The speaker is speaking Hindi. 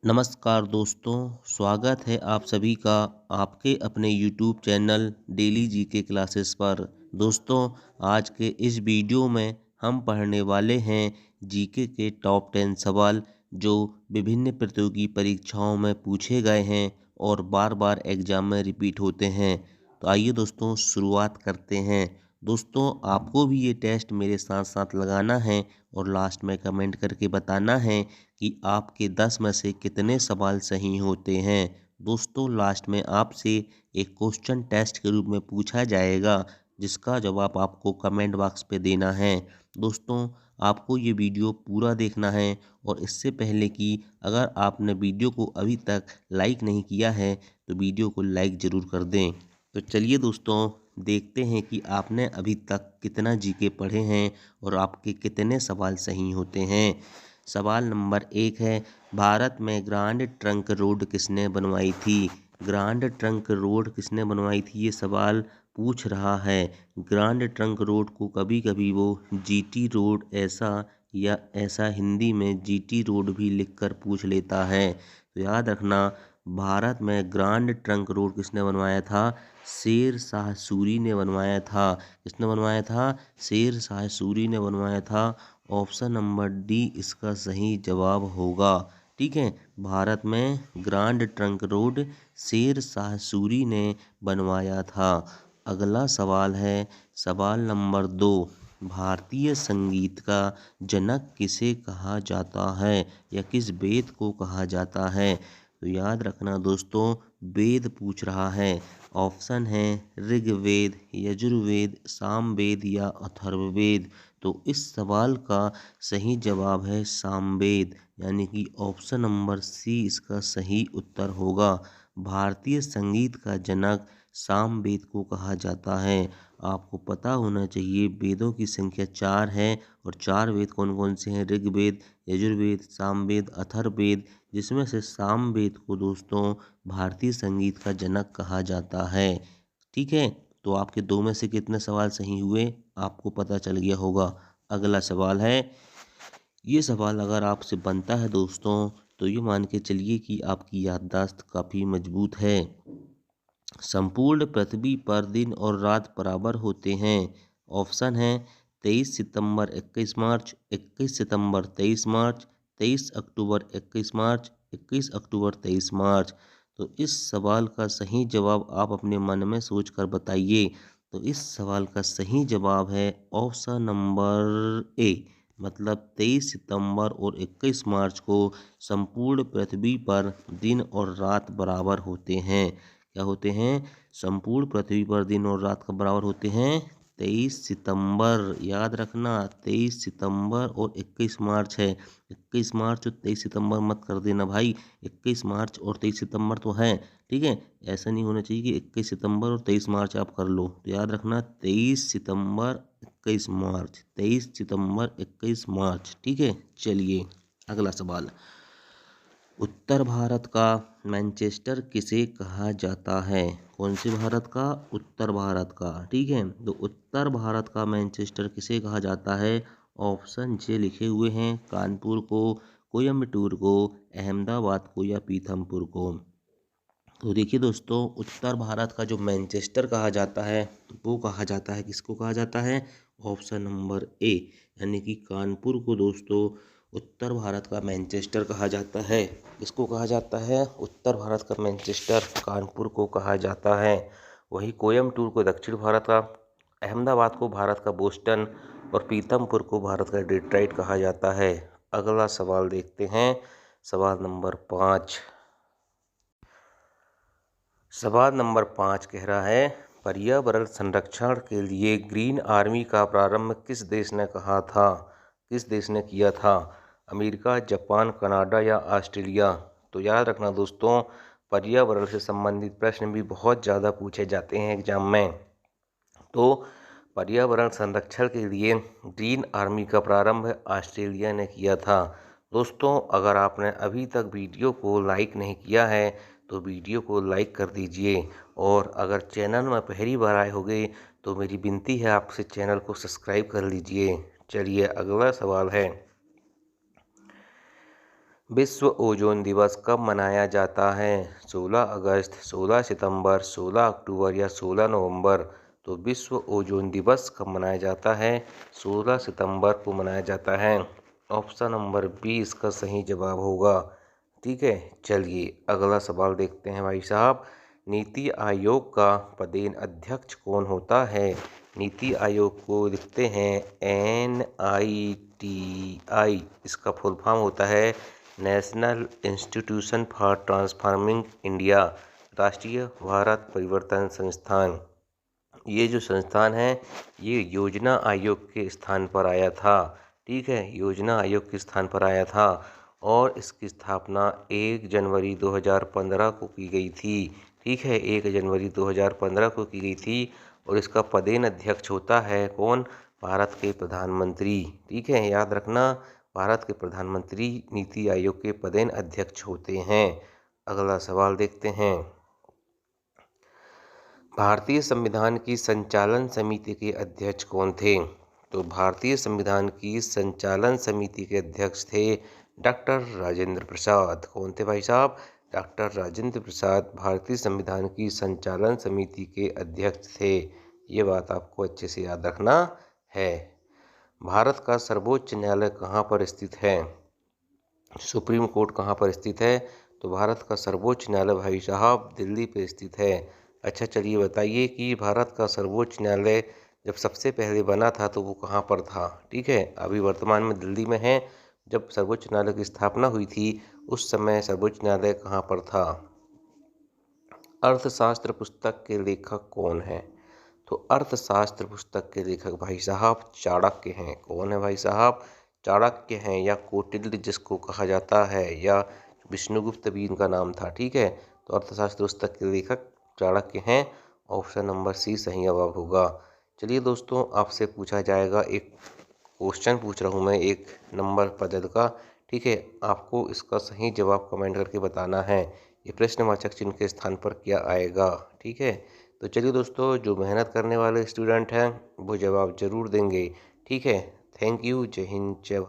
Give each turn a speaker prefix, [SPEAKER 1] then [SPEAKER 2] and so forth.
[SPEAKER 1] नमस्कार दोस्तों, स्वागत है आप सभी का आपके अपने YouTube channel daily GK classes पर। दोस्तों, आज के इस वीडियो में हम पढ़ने वाले हैं जीके के टॉप 10 सवाल जो विभिन्न प्रतियोगी परीक्षाओं में पूछे गए हैं और बार बार एग्जाम में रिपीट होते हैं। तो आइए दोस्तों शुरुआत करते हैं। दोस्तों, आपको भी ये टेस्ट मेरे साथ साथ लगाना है और लास्ट में कमेंट करके बताना है कि आपके 10 में से कितने सवाल सही होते हैं। दोस्तों, लास्ट में आपसे एक क्वेश्चन टेस्ट के रूप में पूछा जाएगा जिसका जवाब आपको कमेंट बॉक्स पे देना है। दोस्तों, आपको ये वीडियो पूरा देखना है और इससे पहले कि अगर आपने वीडियो को अभी तक लाइक नहीं किया है तो वीडियो को लाइक ज़रूर कर दें। तो चलिए दोस्तों, देखते हैं कि आपने अभी तक कितना जीके पढ़े हैं और आपके कितने सवाल सही होते हैं। सवाल नंबर 1 है, भारत में ग्रांड ट्रंक रोड किसने बनवाई थी? ग्रांड ट्रंक रोड किसने बनवाई थी, ये सवाल पूछ रहा है। ग्रांड ट्रंक रोड को कभी कभी वो जीटी रोड ऐसा हिंदी में जीटी रोड भी लिखकर पूछ लेता है। तो याद रखना, भारत में ग्रांड ट्रंक रोड किसने बनवाया था? शेर शाह सूरी ने बनवाया था। किसने बनवाया था? शेर शाह सूरी ने बनवाया था। ऑप्शन नंबर डी इसका सही जवाब होगा। ठीक है, भारत में grand trunk road Sher Shah Suri ने बनवाया था। अगला सवाल है सवाल नंबर 2, भारतीय संगीत का जनक किसे कहा जाता है या किस वेद को कहा जाता है? तो याद रखना दोस्तों, वेद पूछ रहा है। ऑप्शन है ऋग्वेद, यजुर्वेद, सामवेद या अथर्ववेद। तो इस सवाल का सही जवाब है सामवेद, यानी कि ऑप्शन नंबर सी इसका सही उत्तर होगा। भारतीय संगीत का जनक सामवेद को कहा जाता है। आपको पता होना चाहिए वेदों की संख्या 4 है और 4 वेद कौन कौन से हैं? ऋग्वेद, यजुर्वेद, सामवेद, अथर्ववेद, जिसमें से सामवेद को दोस्तों भारतीय संगीत का जनक कहा जाता है। ठीक है, तो आपके 2 में से कितने सवाल सही हुए आपको पता चल गया होगा। अगला सवाल है, ये सवाल अगर आपसे बनता है दोस्तों तो ये मान के चलिए कि आपकी याददाश्त काफ़ी मजबूत है। संपूर्ण पृथ्वी पर दिन और रात बराबर होते हैं। ऑप्शन है 23 सितंबर 21 मार्च, 21 सितंबर 23 मार्च, 23 अक्टूबर 21 मार्च, 21 अक्टूबर 23 मार्च। तो इस सवाल का सही जवाब आप अपने मन में सोच कर बताइए। तो इस सवाल का सही जवाब है ऑप्शन नंबर ए, मतलब 23 सितंबर और 21 मार्च को संपूर्ण पृथ्वी पर दिन और रात बराबर होते हैं। क्या होते हैं? संपूर्ण पृथ्वी पर दिन और रात का बराबर होते हैं 23 सितंबर। याद रखना, 23 सितंबर और 21 मार्च है। 21 मार्च और 23 सितंबर मत कर देना भाई, 21 मार्च और 23 सितंबर तो है। ठीक है, ऐसा नहीं होना चाहिए कि 21 सितंबर और 23 मार्च आप कर लो। तो याद रखना 23 सितंबर 21 मार्च, 23 सितंबर 21 मार्च। ठीक है, चलिए अगला सवाल, उत्तर भारत का मैनचेस्टर किसे कहा जाता है? कौन से भारत का? उत्तर भारत का। ठीक है, तो उत्तर भारत का मैनचेस्टर किसे कहा जाता है? ऑप्शन जे लिखे हुए हैं, कानपुर को, कोयम्बटूर को, अहमदाबाद को या पीथमपुर को। तो देखिए दोस्तों, उत्तर भारत का जो मैनचेस्टर कहा जाता है वो कहा जाता है, किसको कहा जाता है? ऑप्शन नंबर ए, यानी कि कानपुर को दोस्तों उत्तर भारत का मैनचेस्टर कहा जाता है। किसको कहा जाता है? उत्तर भारत का मैनचेस्टर कानपुर को कहा जाता है। वही कोयम्बटूर को दक्षिण भारत का, अहमदाबाद को भारत का बोस्टन और पीथमपुर को भारत का डेट्रॉइट कहा जाता है। अगला सवाल देखते हैं, सवाल नंबर 5। सवाल नंबर 5 कह रहा है, पर्यावरण संरक्षण के लिए ग्रीन आर्मी का प्रारंभ किस देश ने कहा था? किस देश ने किया था? अमेरिका, जापान, कनाडा या ऑस्ट्रेलिया? तो याद रखना दोस्तों, पर्यावरण से संबंधित प्रश्न भी बहुत ज़्यादा पूछे जाते हैं एग्जाम में। तो पर्यावरण संरक्षण के लिए ग्रीन आर्मी का प्रारंभ ऑस्ट्रेलिया ने किया था। दोस्तों, अगर आपने अभी तक वीडियो को लाइक नहीं किया है तो वीडियो को लाइक कर दीजिए, और अगर चैनल में पहली बार आए होंगे तो मेरी विनती है आपसे चैनल को सब्सक्राइब कर लीजिए। चलिए अगला सवाल है, विश्व ओजोन दिवस कब मनाया जाता है? 16 अगस्त, 16 सितंबर, 16 अक्टूबर या 16 नवंबर? तो विश्व ओजोन दिवस कब मनाया जाता है? 16 सितंबर को मनाया जाता है। ऑप्शन नंबर बी इसका सही जवाब होगा। ठीक है, चलिए अगला सवाल देखते हैं भाई साहब। नीति आयोग का पदेन अध्यक्ष कौन होता है? नीति आयोग को लिखते हैं NITI। इसका फुल फॉर्म होता है national institution for transforming India, राष्ट्रीय भारत परिवर्तन संस्थान। ये जो संस्थान है ये योजना आयोग के स्थान पर आया था। ठीक है, योजना आयोग के स्थान पर आया था और इसकी स्थापना 1 जनवरी 2015 को की गई थी। ठीक है, 1 जनवरी 2015 को की गई थी और इसका पदेन अध्यक्ष होता है कौन? भारत के प्रधानमंत्री। ठीक है, याद रखना, भारत के प्रधानमंत्री नीति आयोग के पदेन अध्यक्ष होते हैं। अगला सवाल देखते हैं। भारतीय संविधान की संचालन समिति के अध्यक्ष कौन थे? तो भारतीय संविधान की संचालन समिति के अध्यक्ष थे डॉक्टर राजेंद्र प्रसाद। कौन थे भाई साहब? डॉक्टर राजेंद्र प्रसाद भारतीय संविधान की संचालन समिति के अध्यक्ष थे। ये बात आपको अच्छे से याद रखना है। भारत का सर्वोच्च न्यायालय कहाँ पर स्थित है? सुप्रीम कोर्ट कहाँ पर स्थित है? तो भारत का सर्वोच्च न्यायालय भाई साहब दिल्ली पे स्थित है। अच्छा, चलिए बताइए कि भारत का सर्वोच्च न्यायालय जब सबसे पहले बना था तो वो कहाँ पर था? ठीक है, अभी वर्तमान में दिल्ली में है। जब सर्वोच्च न्यायालय की स्थापना हुई थी उस समय सर्वोच्च न्यायालय कहाँ पर था? अर्थशास्त्र पुस्तक के लेखक कौन है? तो अर्थशास्त्र पुस्तक के लेखक भाई साहब चाणक्य हैं। कौन है भाई साहब? चाणक्य हैं, या कौटिल्य जिसको कहा जाता है, या विष्णुगुप्त भी इनका नाम था। ठीक है, तो अर्थशास्त्र पुस्तक के लेखक चाणक्य हैं। ऑप्शन नंबर सी सही जवाब होगा। चलिए दोस्तों, आपसे पूछा जाएगा एक क्वेश्चन पूछ रहा हूँ मैं एक नंबर पद्धति का। ठीक है, आपको इसका सही जवाब कमेंट करके बताना है। ये प्रश्नवाचक चिन्ह के स्थान पर क्या आएगा? ठीक है, तो चलिए दोस्तों, जो मेहनत करने वाले स्टूडेंट हैं वो जवाब जरूर देंगे। ठीक है, थैंक यू, जय हिंद, जय भारत।